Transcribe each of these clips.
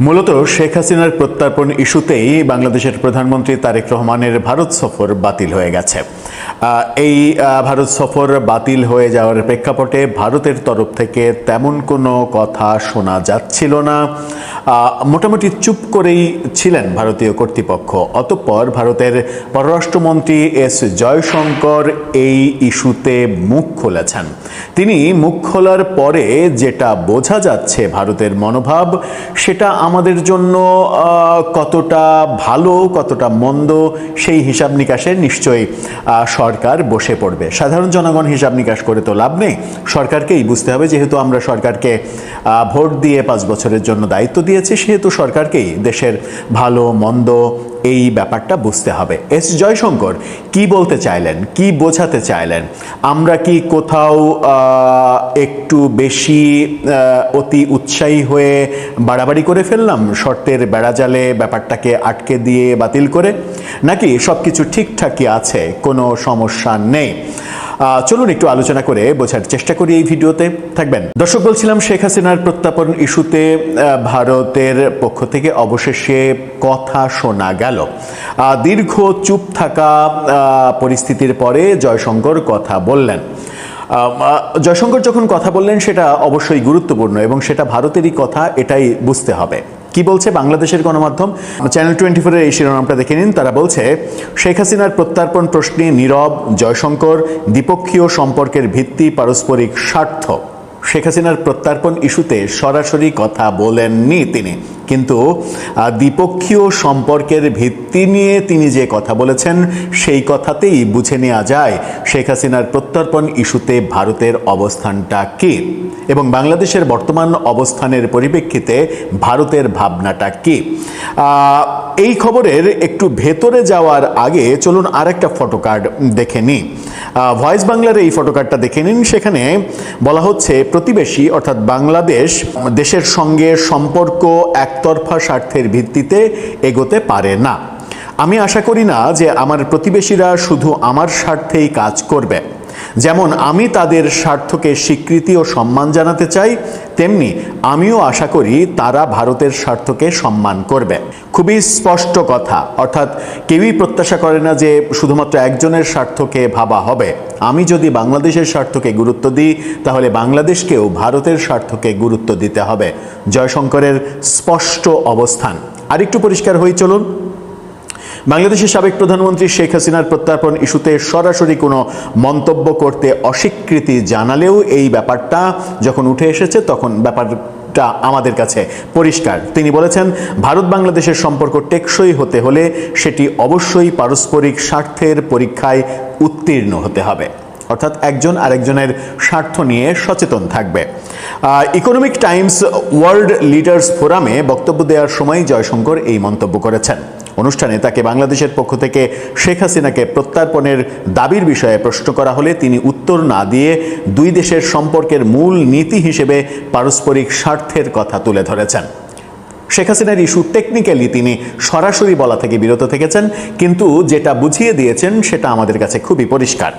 মূলত শেখ হাসিনার প্রত্যর্পণ ইস্যুতেই বাংলাদেশের প্রধানমন্ত্রী তারেক রহমানের ভারত সফর বাতিল হয়ে গেছে। এই ভারত সফর বাতিল হয়ে যাওয়ার প্রেক্ষাপটে ভারতের তরফ থেকে তেমন কোনো কথা শোনা যাচ্ছিল না। মোটামুটি চুপ করেই ছিলেন ভারতীয় কর্তৃপক্ষ। অতঃপর ভারতের পররাষ্ট্রমন্ত্রী এস জয়শঙ্কর এই ইস্যুতে মুখ খুলেছেন। তিনি মুখ খোলার পরে যেটা বোঝা যাচ্ছে ভারতের মনোভাব, সেটা আমাদের জন্য কতটা ভালো কতটা মন্দ সেই হিসাব নিকাশে নিশ্চয়ই সরকার বসে পড়বে। সাধারণ জনগণ হিসাব নিকাশ করে তো লাভ নেই, সরকারকেই বুঝতে হবে। যেহেতু আমরা সরকারকে ভোট দিয়ে 5 বছরের জন্য দায়িত্ব দিয়েছি, সেহেতু সরকারকেই দেশের ভালো মন্দ এই ব্যাপারটা বুঝতে হবে। এস জয়শঙ্কর কি বলতে চাইলেন, কি বোঝাতে চাইলেন? আমরা কি কোথাও একটু বেশি অতি উৎসাহী হয়ে বাড়াবাড়ি করে ফেললাম শর্তের বেড়াজালে ব্যাপারটাকে আটকে দিয়ে বাতিল করে, নাকি সবকিছু ঠিকঠাকই আছে, কোনো সমস্যা নেই? চলুন একটু আলোচনা করে বোঝার চেষ্টা করি এই ভিডিওতে। থাকবেন। দর্শক, বলছিলাম শেখ হাসিনার প্রত্যর্পণ ইস্যুতে ভারতের পক্ষ থেকে অবশেষে কথা শোনা গেল। দীর্ঘ চুপ থাকা পরিস্থিতির পরে জয়শঙ্কর কথা বললেন। জয়শঙ্কর যখন কথা বললেন সেটা অবশ্যই গুরুত্বপূর্ণ এবং সেটা ভারতেরই কথা, এটাই বুঝতে হবে। কি বলছে বাংলাদেশের গণমাধ্যম? চ্যানেল 24-এর এই শিরোনামটা দেখে নিন। তারা বলছে, শেখ হাসিনার প্রত্যর্পণ প্রশ্নে নীরব জয়শঙ্কর, দ্বিপক্ষীয় সম্পর্কের ভিত্তি পারস্পরিক স্বার্থ। শেখ হাসিনার প্রত্যর্পণ ইস্যুতে সরাসরি কথা বলেননি তিনি, কিন্তু দ্বিপক্ষীয় সম্পর্কের ভিত্তি নিয়ে তিনি যে কথা বলেছেন সেই কথাতেই বুঝে নেওয়া যায় শেখ হাসিনার প্রত্যর্পণ ইস্যুতে ভারতের অবস্থানটা কী এবং বাংলাদেশের বর্তমান অবস্থানের পরিপ্রেক্ষিতে ভারতের ভাবনাটা কী। এই খবরের একটু ভেতরে যাওয়ার আগে চলুন আরেকটা ফটোকার্ড দেখে নিই। ভয়েস বাংলার এই ফটোকার্ডটা দেখে নিন। সেখানে বলা হচ্ছে, প্রতিবেশী অর্থাৎ বাংলাদেশ দেশের সঙ্গে সম্পর্ক একতরফা স্বার্থের ভিত্তিতে এগোতে পারে না। আমি আশা করি না যে আমার প্রতিবেশীরা শুধু আমার স্বার্থেই কাজ করবে। যেমন আমি তাদের স্বার্থকে স্বীকৃতি ও সম্মান জানাতে চাই, তেমনি আমিও আশা করি তারা ভারতের স্বার্থকে সম্মান করবে। খুবই স্পষ্ট কথা, অর্থাৎ কেউই প্রত্যাশা করে না যে শুধুমাত্র একজনের স্বার্থকে ভাবা হবে। আমি যদি বাংলাদেশের স্বার্থকে গুরুত্ব দিই, তাহলে বাংলাদেশকেও ভারতের স্বার্থকে গুরুত্ব দিতে হবে। জয়শঙ্করের স্পষ্ট অবস্থান। আরেকটু পরিষ্কার হই চলুন। বাংলাদেশের সাবেক প্রধানমন্ত্রী শেখ হাসিনার প্রত্যর্পণ ইস্যুতে সরাসরি কোনো মন্তব্য করতে অস্বীকৃতি জানালেও এই ব্যাপারটা যখন উঠে এসেছে তখন ব্যাপারটা আমাদের কাছে পরিষ্কার। তিনি বলেছেন, ভারত বাংলাদেশের সম্পর্ক টেকসই হতে হলে সেটি অবশ্যই পারস্পরিক স্বার্থের পরীক্ষায় উত্তীর্ণ হতে হবে, অর্থাৎ একজন আরেকজনের স্বার্থ নিয়ে সচেতন থাকবে। ইকোনমিক টাইমস ওয়ার্ল্ড লিডার্স ফোরামে বক্তব্য দেওয়ার সময় জয়শঙ্কর এই মন্তব্য করেছেন। অনুষ্ঠানে তাকে বাংলাদেশের পক্ষ থেকে শেখ হাসিনাকে প্রত্যর্পণের দাবির বিষয়ে প্রশ্ন করা হলে তিনি উত্তর না দিয়ে দুই দেশের সম্পর্কের মূল নীতি হিসেবে পারস্পরিক স্বার্থের কথা তুলে ধরেছেন। শেখ হাসিনার ইস্যু টেকনিক্যালি তিনি সরাসরি বলা থেকে বিরত থেকেছেন, কিন্তু যেটা বুঝিয়ে দিয়েছেন সেটা আমাদের কাছে খুবই পরিষ্কার।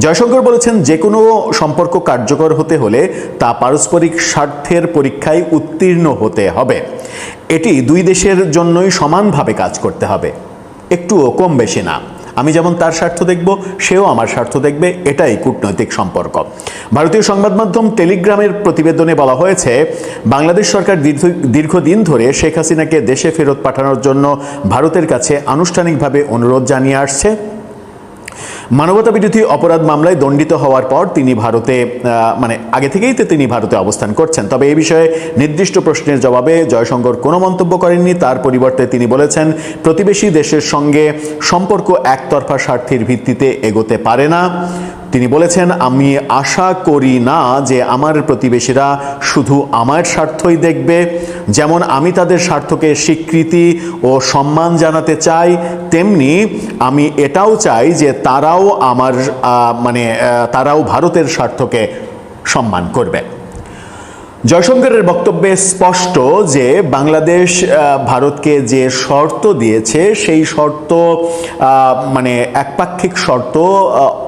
জয়শঙ্কর বলেছেন, যে কোনো সম্পর্ক কার্যকর হতে হলে তা পারস্পরিক স্বার্থের পরীক্ষায় উত্তীর্ণ হতে হবে। এটি দুই দেশের জন্যই সমানভাবে কাজ করতে হবে, একটুও কম বেশি না। আমি যেমন তার স্বার্থ দেখব, সেও আমার স্বার্থ দেখবে, এটাই কূটনৈতিক সম্পর্ক। ভারতীয় সংবাদ মাধ্যম টেলিগ্রামের প্রতিবেদনে বলা হয়েছে, বাংলাদেশ সরকার দীর্ঘদিন ধরে শেখ হাসিনাকে দেশে ফেরত পাঠানোর জন্য ভারতের কাছে আনুষ্ঠানিকভাবে অনুরোধ জানিয়ে আসছে। মানবতা বিরোধী অপরাধ মামলায় দণ্ডিত হওয়ার পর তিনি ভারতে আগে থেকেই তো তিনি ভারতে অবস্থান করছেন। তবে এই বিষয়ে নির্দিষ্ট প্রশ্নের জবাবে জয়শঙ্কর কোনো মন্তব্য করেননি। তার পরিবর্তে তিনি বলেছেন, প্রতিবেশী দেশের সঙ্গে সম্পর্ক একতরফা স্বার্থের ভিত্তিতে এগোতে পারে না। তিনি বলেছেন, আমি আশা করি না যে আমার প্রতিবেশীরা শুধু আমার স্বার্থই দেখবে। যেমন আমি তাদের স্বার্থকে স্বীকৃতি ও সম্মান জানাতে চাই, তেমনি আমি এটাও চাই যে তারাও তারাও ভারতের স্বার্থকে সম্মান করবে। জয়শঙ্করের বক্তব্যে স্পষ্ট যে বাংলাদেশ ভারতকে যে শর্ত দিয়েছে সেই শর্ত মানে একপাক্ষিক শর্ত,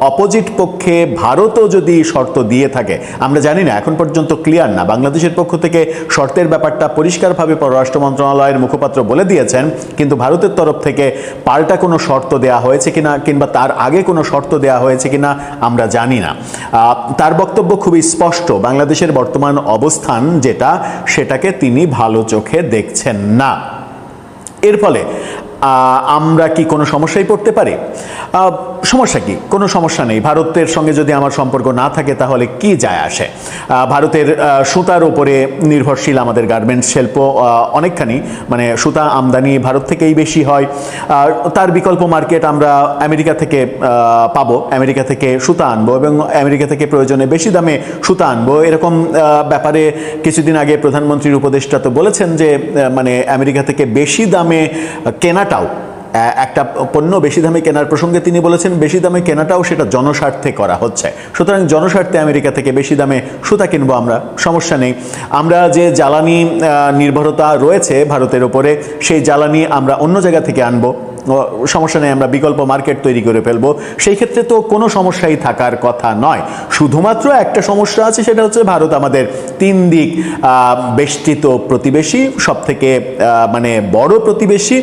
অপোজিট পক্ষে ভারতও যদি শর্ত দিয়ে থাকে, আমরা জানি না, এখন পর্যন্ত ক্লিয়ার না। বাংলাদেশের পক্ষ থেকে শর্তের ব্যাপারটা পরিষ্কারভাবে পররাষ্ট্র মন্ত্রণালয়ের মুখপাত্র বলে দিয়েছেন, কিন্তু ভারতের তরফ থেকে পাল্টা কোনো শর্ত দেয়া হয়েছে কিনা কিংবা তার আগে কোনো শর্ত দেয়া হয়েছে কিনা আমরা জানি না। তার বক্তব্য খুবই স্পষ্ট, বাংলাদেশের বর্তমান অবস্থা যেটা, সেটাকে তিনি ভালো চোখে দেখছেন না। এর ফলে আমরা কি কোনো সমস্যায় পড়তে পারি? সমস্যা কি? কোনো সমস্যা নেই। ভারতের সঙ্গে যদি আমার সম্পর্ক না থাকে তাহলে কি যায় আসে? ভারতের সুতার উপরে নির্ভরশীল আমাদের গার্মেন্টস শিল্প অনেকখানি, মানে সুতা আমদানি ভারত থেকেই বেশি হয়। তার বিকল্প মার্কেট আমরা আমেরিকা থেকে পাবো, আমেরিকা থেকে সুতা আনবো এবং আমেরিকা থেকে প্রয়োজনে বেশি দামে সুতা আনবো। এরকম ব্যাপারে কিছুদিন আগে প্রধানমন্ত্রীর উপদেষ্টা তো বলেছেন যে মানে আমেরিকা থেকে বেশি দামে কেনাটাও, একটা পণ্য বেশি দামে কেনার প্রসঙ্গে তিনি বলেছেন বেশি দামে কেনাটাও সেটা জনস্বার্থে করা হচ্ছে। সুতরাং জনস্বার্থে আমেরিকা থেকে বেশি দামে সুতা কিনবো আমরা, সমস্যা নেই। আমরা যে জ্বালানি নির্ভরতা রয়েছে ভারতের উপরে, সেই জ্বালানি আমরা অন্য জায়গা থেকে আনবো, সমস্যা নেই, আমরা বিকল্প মার্কেট তৈরি করে ফেলবো। সেই ক্ষেত্রে তো কোনো সমস্যাই থাকার কথা নয়। শুধুমাত্র একটা সমস্যা আছে, সেটা হচ্ছে ভারত আমাদের তিন দিক বেষ্টিত প্রতিবেশী, সব থেকে মানে বড় প্রতিবেশী।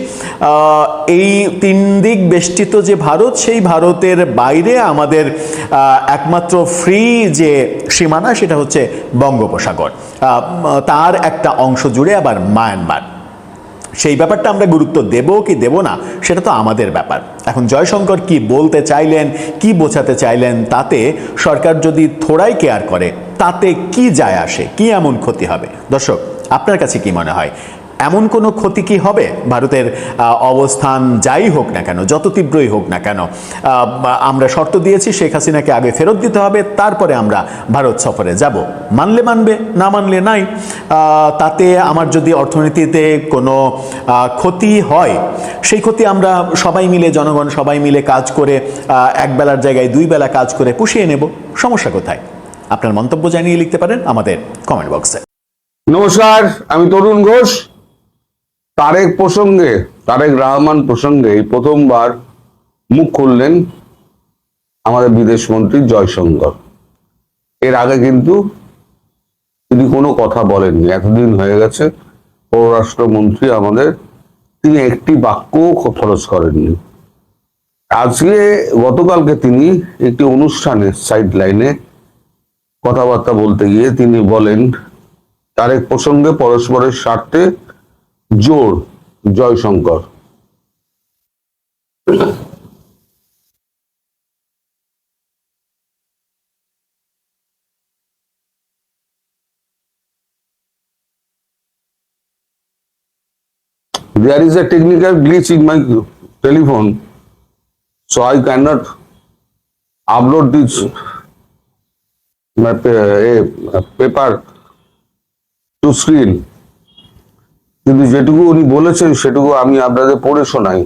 এই তিন দিক বেষ্টিত যে ভারত, সেই ভারতের বাইরে আমাদের একমাত্র ফ্রি যে সীমানা সেটা হচ্ছে বঙ্গোপসাগর, তার একটা অংশ জুড়ে আবার মায়ানমার। সেই ব্যাপারটা আমরা গুরুত্ব দেব কি দেব না সেটা তো আমাদের ব্যাপার। এখন জয়শঙ্কর কি বলতে চাইলেন, কি বোঝাতে চাইলেন, তাতে সরকার যদি থোড়াই কেয়ার করে তাতে কি যায় আসে, কি এমন ক্ষতি হবে? দর্শক, আপনার কাছে কি মনে হয়, এমন কোনো ক্ষতি কি হবে? ভারতের অবস্থান যাই হোক না কেন, যত তীব্রই হোক না কেন, আমরা শর্ত দিয়েছি শেখ হাসিনাকে আগে ফেরত দিতে হবে, তারপরে আমরা ভারত সফরে যাব। মানলে মানবে, না মানলে নাই। তাতে আমার যদি অর্থনীতিতে কোনো ক্ষতি হয়, সেই ক্ষতি আমরা সবাই মিলে, জনগণ সবাই মিলে কাজ করে, এক বেলার জায়গায় দুই বেলা কাজ করে পুষিয়ে নেব। সমস্যা কোথায়? আপনার মন্তব্য জানিয়ে লিখতে পারেন আমাদের কমেন্ট বক্সে। নমস্কার, আমি তরুণ ঘোষ। তারেক রহমান প্রসঙ্গে এই প্রথমবার মুখ খুললেন আমাদের বিদেশ মন্ত্রী জয়শঙ্কর। এর আগে কিন্তু তিনি কোনো কথা বলেননি, এতদিন হয়ে গেছে পররাষ্ট্রমন্ত্রী আমাদের, তিনি একটি বাক্যও খরচ করেননি। আজকে গতকালকে তিনি একটি অনুষ্ঠানে সাইড লাইনে কথাবার্তা বলতে গিয়ে তিনি বলেন তারেক প্রসঙ্গে পরস্পরের স্বার্থে জোর Jaishankar. There is a technical glitch in my telephone, so I cannot upload this paper to screen. কিন্তু যেটুকু উনি বলেছেন সেটুকু আমি আপনাদের পড়ে শোনাই।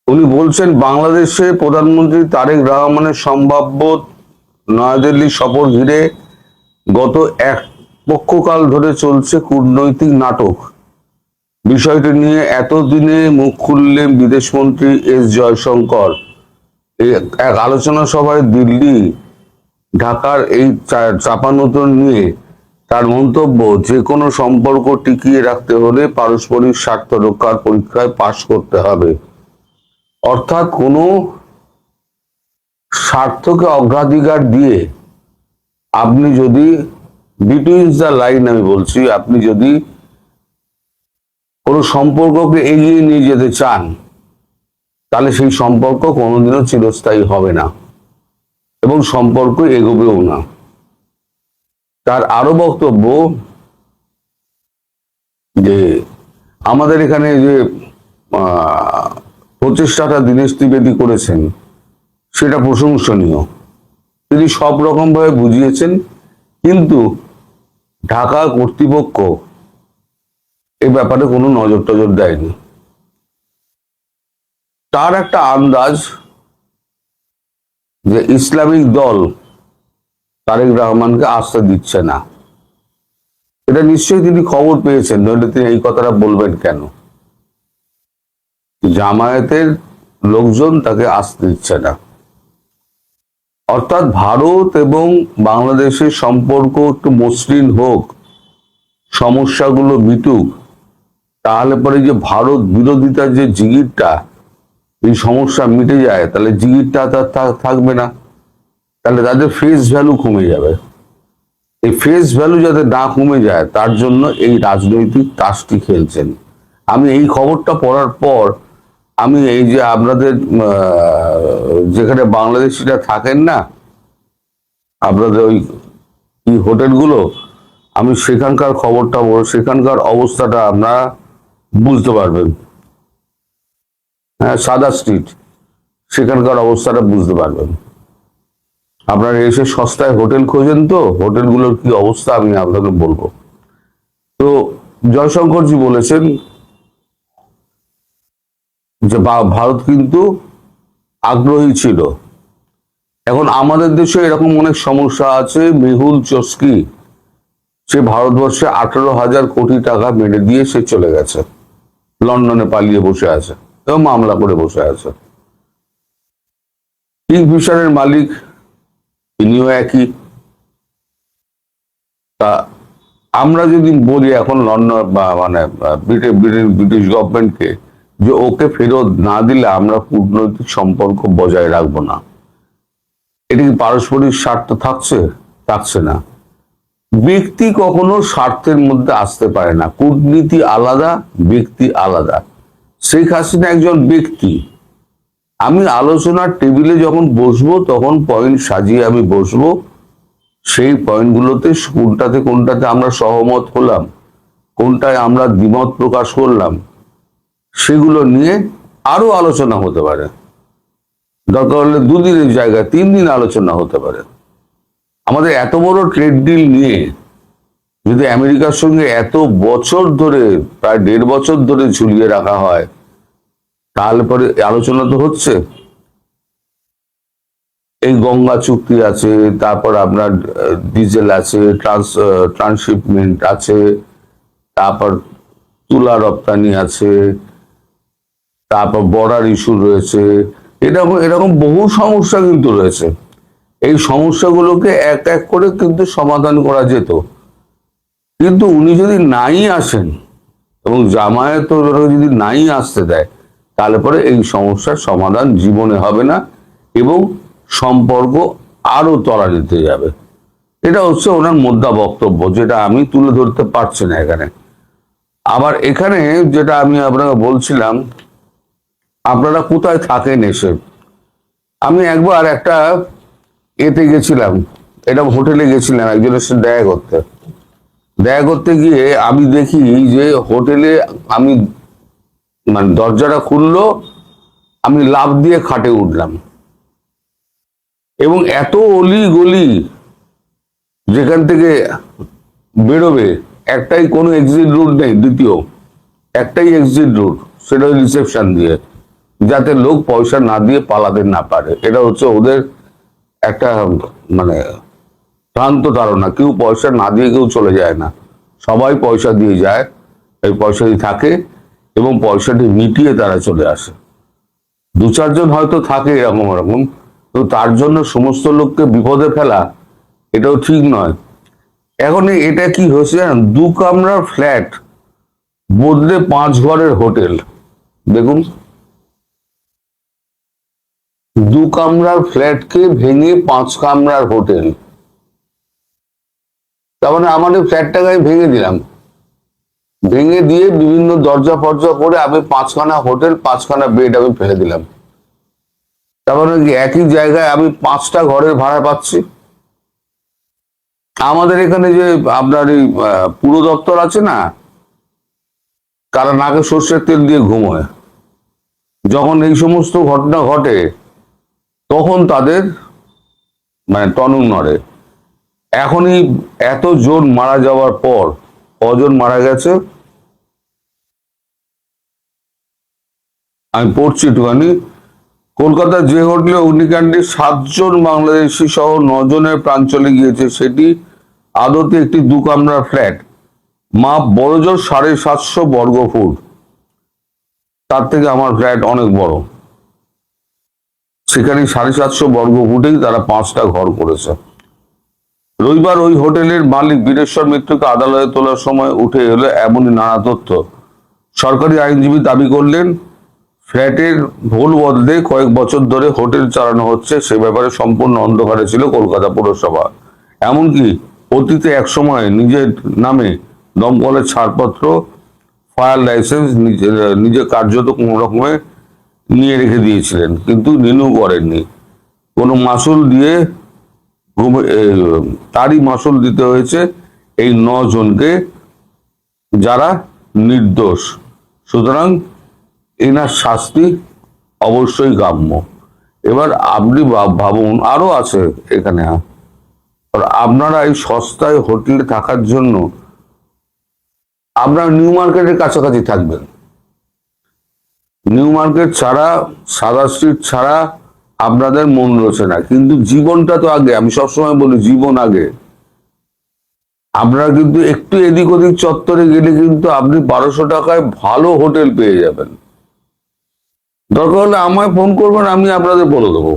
উনি বলছেন, বাংলাদেশে প্রধানমন্ত্রী তারেক রহমানের সম্ভাব্য নয়াদিল্লি সফর ঘিরে গত এক পক্ষকাল ধরে চলছে কূটনৈতিক নাটক। বিষয়টি নিয়ে এতদিনে মুখ খুললেন বিদেশমন্ত্রী এস জয়শঙ্কর। এক আলোচনা সভায় দিল্লি ঢাকার এই চাপানোতর নিয়ে তার মন্তব্য, যে কোনো সম্পর্ক টিকিয়ে রাখতে হলে পারস্পরিক স্বার্থ রক্ষার পরীক্ষায় পাশ করতে হবে। অর্থাৎ কোনো স্বার্থকে অগ্রাধিকার দিয়ে আপনি যদি বিটুইন দ্য লাইন, আমি বলছি, আপনি যদি কোনো সম্পর্ককে এগিয়ে নিয়ে যেতে চান তাহলে সেই সম্পর্ক কোনোদিনও চিরস্থায়ী হবে না এবং সম্পর্ক এগোবেও না। তার আরো বক্তব্য যে আমাদের এখানে যে প্রচেষ্টাটা দীনেশ ত্রিবেদী করেছেন সেটা প্রশংসনীয়, তিনি সব রকম ভাবে বুঝিয়েছেন, কিন্তু ঢাকা কর্তৃপক্ষ এই ব্যাপারে কোনো নজর টজর দেয়নি। তার একটা আন্দাজ যে ইসলামিক দল তারেক রহমানকে আসতে দিচ্ছে না। এটা নিশ্চয়ই তিনি খবর পেয়েছেন, নইলে তিনি এই কথাটা বলবেন কেন? জামায়াতের লোকজন তাকে আসতে দিচ্ছে না। অর্থাৎ ভারত এবং বাংলাদেশের সম্পর্ক একটু মসৃণ হোক, সমস্যাগুলো মিটুক, তাহলে পরে যে ভারত বিরোধিতার যে জিগিরটা, এই সমস্যা মিটে যায়, তাহলে জিগিরটা তার থাকবে না, তাহলে তাদের ফেস ভ্যালু কমে যাবে। এই ফেস ভ্যালু যাতে না কমে যায়, তার জন্য এই রাজনৈতিক তাসটি খেলছেন। আমি এই খবরটা পড়ার পর আমি এই যে আপনাদের যেখানে বাংলাদেশিরা থাকেন না, আপনাদের ওই কি হোটেলগুলো, আমি সেখানকার খবরটা বলবো, সেখানকার অবস্থাটা আপনারা বুঝতে পারবেন। হ্যাঁ, সাদা স্ট্রিট, সেখানকার অবস্থাটা বুঝতে পারবেন। আপনারা এসে সস্তায় হোটেল খোঁজেন, তো হোটেলগুলোর কি অবস্থা আমি আপনাকে বলবো। তো জয়শঙ্করজি বলেছেন যে ভারত কিন্তু আগ্রহী ছিল। এখন আমাদের দেশে এরকম অনেক সমস্যা আছে। মেহুল চস্কি, সে ভারতবর্ষে 18,000 কোটি টাকা মেরে দিয়ে সে চলে গেছে, লন্ডনে পালিয়ে বসে আছে এবং মামলা করে বসে আছে। কিংফিশারের মালিক তিনিও একই। তা আমরা যদি বলি এখন লন্ডন বা মানে ব্রিটিশ গভর্নমেন্টকে যে ওকে ফেরত না দিলে আমরা কূটনৈতিক সম্পর্ক বজায় রাখবো না, এটি কি পারস্পরিক স্বার্থ থাকছে না। ব্যক্তি কখনো স্বার্থের মধ্যে আসতে পারে না। কূটনীতি আলাদা, ব্যক্তি আলাদা। শেখ হাসিনা একজন ব্যক্তি। আমি আলোচনার টেবিলে যখন বসবো তখন পয়েন্ট সাজিয়ে আমি বসবো, সেই পয়েন্টগুলোতে কোনটাতে আমরা সহমত হলাম, কোনটায় আমরা দ্বিমত প্রকাশ করলাম, সেগুলো নিয়ে আরো আলোচনা হতে পারে। দরকার হলে 2 দিনের জায়গায় 3 দিন আলোচনা হতে পারে। আমাদের এত বড় ট্রেড ডিল নিয়ে যদি আমেরিকার সঙ্গে এত বছর ধরে, প্রায় 1.5 বছর ধরে ঝুলিয়ে রাখা হয়, তাহলে পরে আলোচনা তো হচ্ছে। এই গঙ্গা চুক্তি আছে, তারপর আপনার ডিজেল আছে, ট্রান্সশিপমেন্ট আছে, তারপর তুলা রপ্তানি আছে, তারপর বর্ডার ইস্যু রয়েছে, এরকম এরকম বহু সমস্যা কিন্তু রয়েছে। এই সমস্যাগুলোকে এক এক করে কিন্তু সমাধান করা যেত। কিন্তু উনি যদি নাই আসেন এবং জামায়াত যদি নাই আসতে দেয়, তাহলে পরে এই সমস্যার সমাধান জীবনে হবে না এবং সম্পর্ক আরো তলানিতে যাবে। এটা হচ্ছে ওনার মোদ্দা বক্তব্য, যেটা আমি তুলে ধরতে পারছি না এখানে। আবার এখানে যেটা আমি আপনাকে বলছিলাম, আপনারা কোথায় থাকেন এসে। আমি একবার একটা এতে গেছিলাম, এটা হোটেলে গেছিলাম একজনের সাথে দেখা করতে গিয়ে আমি দেখি যে হোটেলে আমি মানে দরজাটা খুললো, আমি লাফ দিয়ে খাটে উঠলাম এবং এত অলি গলি, যেখান থেকে বেরোবে একটাই, কোনো এক্সিট রুট নেই, দ্বিতীয় একটাই এক্সিট রুট, সেটা রিসেপশন দিয়ে, যাতে লোক পয়সা না দিয়ে পালাতে না পারে। এটা হচ্ছে ওদের একটা মানে ভ্রান্ত ধারণা। কেউ পয়সা না দিয়ে কেউ চলে যায় না, সবাই পয়সা দিয়ে যায়, এই পয়সাটি থাকে এবং পয়সাটি মিটিয়ে তারা চলে আসে। 2-4 জন হয়তো থাকে এরকম, তো তার জন্য সমস্ত লোককে বিপদে ফেলা এটাও ঠিক নয়। এখন এটা কি হয়েছে জানেন, 2 কামরার ফ্ল্যাট বদলে 5 ঘরের হোটেল। দেখুন, 2 কামরার ফ্ল্যাটকে ভেঙে 5 কামরার হোটেল। তার মানে আমাদের ফ্ল্যাটটাকে আমি ভেঙে দিলাম, ভেঙে দিয়ে বিভিন্ন দরজা ফরজা করে আমি 5খানা হোটেল, 5খানা বেড আমি ফেলে দিলাম। তার মানে কি একই জায়গায় আমি 5টা ঘরের ভাড়া পাচ্ছি। আমাদের এখানে যে আপনার এই পুর দপ্তর আছে না, তারা নাকে সর্ষের তেল দিয়ে ঘুমোয়। যখন এই সমস্ত ঘটনা ঘটে তখন তাদের মানে টনক নড়ে। এখনই এত জন মারা যাওয়ার পর কজন মারা গেছে আমি পড়ছি একটুখানি। কলকাতার যে হোটেলে অগ্নিকাণ্ডে 7 জন বাংলাদেশি সহ 9 জনের প্রাণ চলে গিয়েছে সেটি আদতে একটি 2 কামরার ফ্ল্যাট, মাপ বড়জোর 750 বর্গ ফুট। তার থেকে আমার ফ্ল্যাট অনেক বড়। সেখানে 750 বর্গ ফুটেই তারা 5টা ঘর করেছে। রবিবার ওই হোটেলের মালিক বীরেশ্বর মিত্রকে আদালতে তোলার সময় উঠে এলো এমনই নানা তথ্য। সরকারি আইনজীবী দাবি করলেন, ফ্ল্যাটের ভুল বদলে কয়েক বছর ধরে হোটেল চালানো হচ্ছে, সে ব্যাপারে সম্পূর্ণ অন্ধকারে ছিল কলকাতা পৌরসভা। এমনকি অতীতে একসময় নিজের নামে দমকলের ছাড়পত্র, ফায়ার লাইসেন্স নিজের কার্যত কোনো রকমে নিয়ে রেখে দিয়েছিলেন, কিন্তু রিনিউ করেননি। কোনো মাসুল দিয়ে তারই মাসুল দিতে হয়েছে এই 9 জনকে, যারা নির্দোষ। সুতরাং এনার শাস্তি অবশ্যই কাম্য। এবার আপনি ভাবুন, আরো আছে এখানে। আর আপনারা এই সস্তায় হোটেলে থাকার জন্য আপনারা নিউ মার্কেটের কাছাকাছি থাকবেন। নিউ মার্কেট ছাড়া, সাদা স্ট্রিট ছাড়া আপনাদের মন রয়েছে না। কিন্তু জীবনটা তো আগে, আমি সবসময় বলি জীবন আগে। আপনারা কিন্তু একটু এদিক ওদিক চত্বরে গেলে কিন্তু আপনি 1200 টাকায় ভালো হোটেল পেয়ে যাবেন। দরকার হলে আমায় ফোন করবেন, আমি আপনাদের বলে দেবো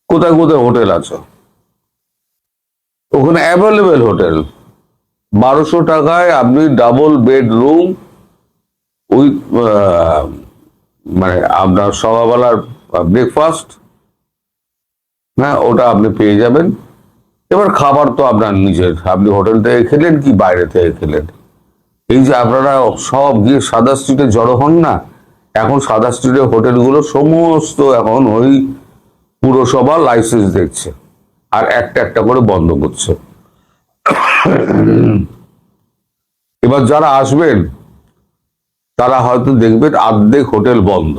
কোথায় কোথায় হোটেল আছে। ওখানে অ্যাভেলেবেল হোটেল। 1200 টাকায় আপনি ডাবল বেডরুম উইথ মানে আপনার সকালবেলার ব্রেকফাস্ট, হ্যাঁ, ওটা আপনি পেয়ে যাবেন। এবার খাবার তো আপনার নিজের, আপনি হোটেল থেকে খেলেন কি বাইরে থেকে খেলেন। এই যে আপনারা সব গিয়ে সাদা স্ট্রিটে জড়ো হন না, এখন সাদা স্ট্রিটের হোটেলগুলো সমস্ত এখন ওই পুরসভা লাইসেন্স দেখছে আর একটা একটা করে বন্ধ করছে। এবার যারা আসবেন তারা হয়তো দেখবেন অর্ধেক হোটেল বন্ধ।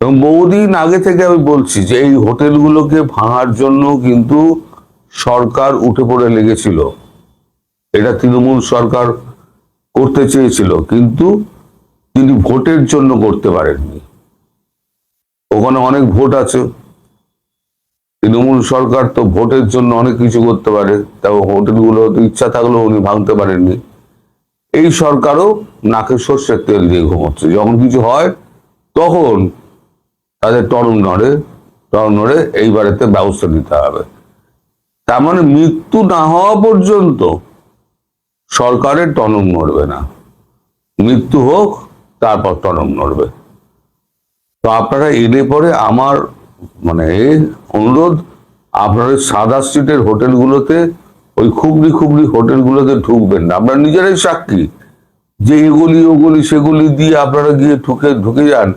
এবং বহুদিন আগে থেকে আমি বলছি যে এই হোটেলগুলোকে ভাঙার জন্য কিন্তু সরকার উঠে পড়ে লেগেছিল। এটা তৃণমূল সরকার করতে চেয়েছিল, কিন্তু তিনি ভোটের জন্য করতে পারেননি। ওখানে অনেক ভোট আছে, তৃণমূল সরকার তো ভোটের জন্য অনেক কিছু করতে পারে, তাও হোটেলগুলো ইচ্ছা থাকলেও উনি ভাঙতে পারেননি। এই সরকারও নাকে সর্ষের তেল দিয়ে ঘুমোচ্ছে। যখন কিছু হয় তখন তাদের টনক নড়ে এইবারেতে ব্যবস্থা নিতে হবে। তার মানে মৃত্যু না হওয়া পর্যন্ত সরকারের টনক নড়বে না, মৃত্যু হোক তারপর টনক নড়বে। তো আপনারা এলে পরে আমার মানে অনুরোধ, আপনারা সাদা স্ট্রিটের হোটেলগুলোতে, ওই খুবলি হোটেলগুলোতে ঢুকবেন না। আপনারা নিজেরাই সাক্ষী যে এগুলি ওগুলি সেগুলি দিয়ে আপনারা গিয়ে ঢুকে যান,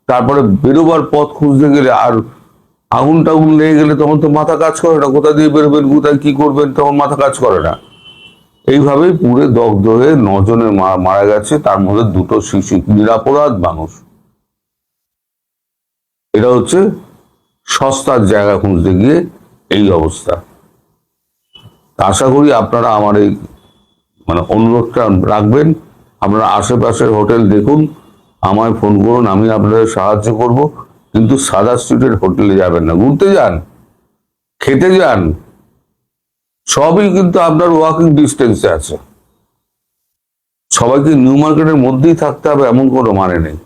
তারপরে বেরোবার পথ খুঁজতে গেলে আর আগুন টাগুন লেগে গেলে তখন তো মাথা কাজ করে না, কোথা দিয়ে বেরোবেন, কোথায় কি করবেন, তখন মাথা কাজ করে না। এইভাবেই পুরে দগ্ধ হয়ে 9 জনে মারা গেছে, তার মধ্যে 2টো শিশু, নিরাপরাধ মানুষ। এটা হচ্ছে সস্তার জায়গা খুঁজতে গিয়ে এই অবস্থা। আশা করি আপনারা আমার এই মানে অনুরোধটা রাখবেন। আপনারা আশেপাশের হোটেল দেখুন, আমায় ফোন করুন, আমি আপনাদের সাহায্য করব। কিন্তু সাদা স্ট্রিটের হোটেলে যাবেন না। ঘুরতে যান, খেতে যান, সবই কিন্তু আপনার ওয়াকিং ডিস্টেন্সে আছে। সবাইকে নিউ মার্কেটের মধ্যেই থাকতে হবে এমন কোনো মানে নেই।